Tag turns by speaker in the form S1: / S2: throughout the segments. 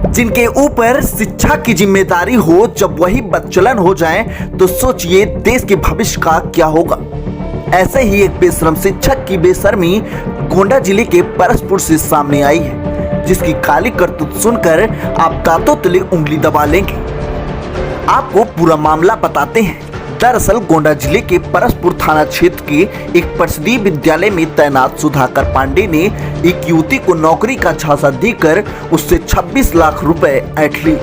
S1: जिनके ऊपर शिक्षा की जिम्मेदारी हो, जब वही बदचलन हो जाए तो सोचिए देश के भविष्य का क्या होगा। ऐसे ही एक बेशरम शिक्षक की बेशर्मी गोंडा जिले के परसपुर से सामने आई है, जिसकी काली करतूत सुनकर आप दांतों तले उंगली दबा लेंगे। आपको पूरा मामला बताते हैं। दरअसल गोंडा जिले के परसपुर थाना क्षेत्र के एक परिषदीय विद्यालय में तैनात सुधाकर पांडे ने एक युवती को नौकरी का झांसा देकर उससे 26 लाख रुपए ऐंठ ली।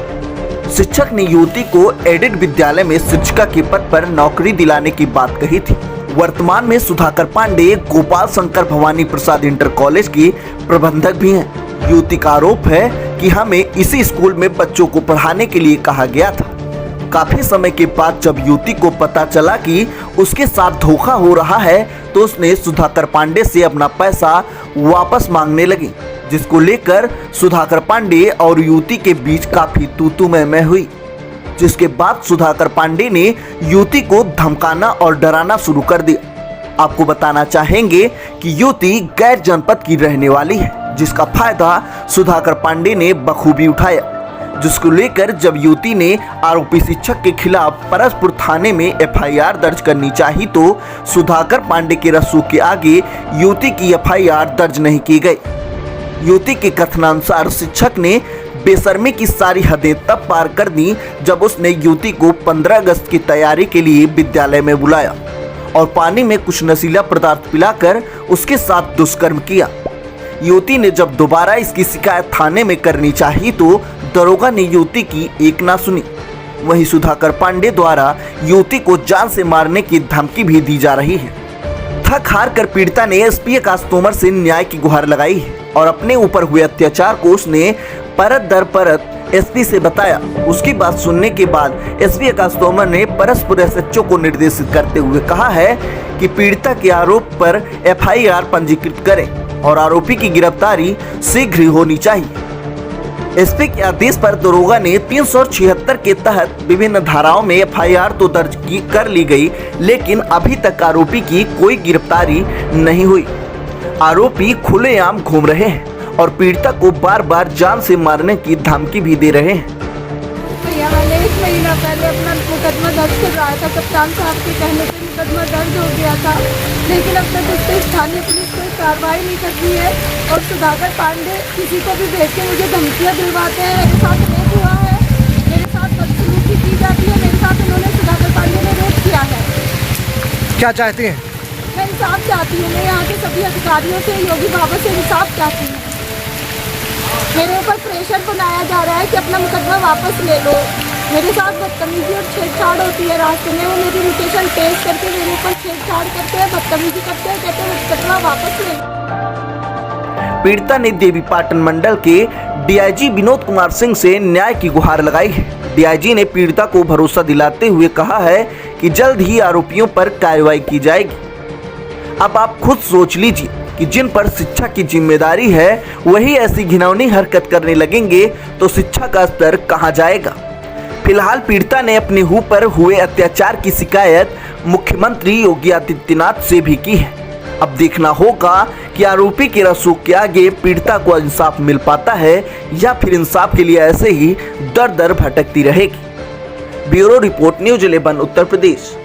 S1: शिक्षक ने युवती को एडेड विद्यालय में शिक्षिका के पद पर नौकरी दिलाने की बात कही थी। वर्तमान में सुधाकर पांडे गोपाल शंकर भवानी प्रसाद इंटर कॉलेज की प्रबंधक भी हैं। युवती का आरोप है कि हमें इसी स्कूल में बच्चों को पढ़ाने के लिए कहा गया था। काफी समय के बाद जब युवती को पता चला कि उसके साथ धोखा हो रहा है तो उसने सुधाकर पांडे से अपना पैसा वापस मांगने लगी, जिसको लेकर सुधाकर पांडे और युवती के बीच काफी तू-तू मैं हुई। जिसके बाद सुधाकर पांडे ने युवती को धमकाना और डराना शुरू कर दिया। आपको बताना चाहेंगे कि युवती गैर जनपद की रहने वाली है, जिसका फायदा सुधाकर पांडे ने बखूबी उठाया। जिसको लेकर जब युवती ने आरोपी शिक्षक के खिलाफ परसपुर थाने में एफआईआर दर्ज करनी चाहिए तो सुधाकर पांडे के रसूख के आगे युवती की एफआईआर दर्ज नहीं की गई। युवती के कथनानुसार शिक्षक ने बेशर्मी की सारी हदें तब पार कर दी जब उसने युवती को 15 अगस्त की तैयारी के लिए विद्यालय में बुलाया और पानी में कुछ नशीला पदार्थ पिलाकर उसके साथ दुष्कर्म किया। युवती ने जब दोबारा इसकी शिकायत थाने में करनी चाहिए तो दरोगा ने युवती की एक ना सुनी। वहीं सुधाकर पांडे द्वारा युवती को जान से मारने की धमकी भी दी जा रही है। थक हार कर पीड़िता ने एसपी आकाश तोमर से न्याय की गुहार लगाई है और अपने ऊपर हुए अत्याचार को उसने परत दर परत एसपी से बताया। उसकी बात सुनने के बाद एसपी आकाश तोमर ने परसपुर एसएचओ को निर्देशित करते हुए कहा है कि पीड़िता के आरोप पर एफआईआर पंजीकृत करें और आरोपी की गिरफ्तारी शीघ्र ही होनी चाहिए। एसपी के आदेश पर दरोगा ने 376 के तहत विभिन्न धाराओं में एफआईआर तो दर्ज कर ली गई, लेकिन अभी तक आरोपी की कोई गिरफ्तारी नहीं हुई। आरोपी खुलेआम घूम रहे हैं और पीड़िता को बार बार जान से मारने की धमकी भी दे रहे हैं।
S2: मैंने 1 महीना पहले अपना मुकदमा दर्ज करवाया था। कप्तान साहब के कहने पे मुकदमा दर्ज हो गया था, लेकिन अब तक उस पर स्थानीय पुलिस कोई कार्रवाई नहीं कर रही है और सुधाकर पांडे किसी को भी भेज के मुझे धमकियाँ दिलवाते हैं। मेरे साथ रेप हुआ है, मेरे साथ बदसलूकी की जाती है, मेरे साथ उन्होंने सुधाकर पांडे ने रेप किया है।
S3: क्या चाहती हैं?
S2: मैं इंसाफ चाहती हूँ। मैं यहाँ के सभी अधिकारियों से, योगी बाबा से इंसाफ चाहती हूँ। मेरे ऊपर प्रेशर बनाया जा रहा है कि अपना मुकदमा वापस ले लो। मेरे साथ बदतमीजी और छेड़छाड़ होती है। रास्ते में वो मेरी लोकेशन पेश करके मेरे ऊपर छेड़छाड़ करते हैं, बदतमीजी करते हैं, कहते हैं मुकदमा वापस ले लो।
S1: पीड़िता ने देवीपाटन मंडल के डीआईजी विनोद कुमार सिंह से न्याय की गुहार लगाई है। डीआईजी ने पीड़िता को भरोसा दिलाते हुए कहा है कि जल्द ही आरोपियों पर कार्रवाई की जाएगी। अब आप खुद सोच लीजिए कि जिन पर शिक्षा की जिम्मेदारी है वही ऐसी घिनौनी हरकत करने लगेंगे तो शिक्षा का स्तर कहां जाएगा। फिलहाल पीड़िता ने अपने ऊपर हुए अत्याचार की शिकायत मुख्यमंत्री योगी आदित्यनाथ से भी की है। अब देखना होगा कि आरोपी के रसूख के आगे पीड़िता को इंसाफ मिल पाता है या फिर इंसाफ के लिए ऐसे ही दर दर भटकती रहेगी। Bureau report, news 11 Uttar Pradesh.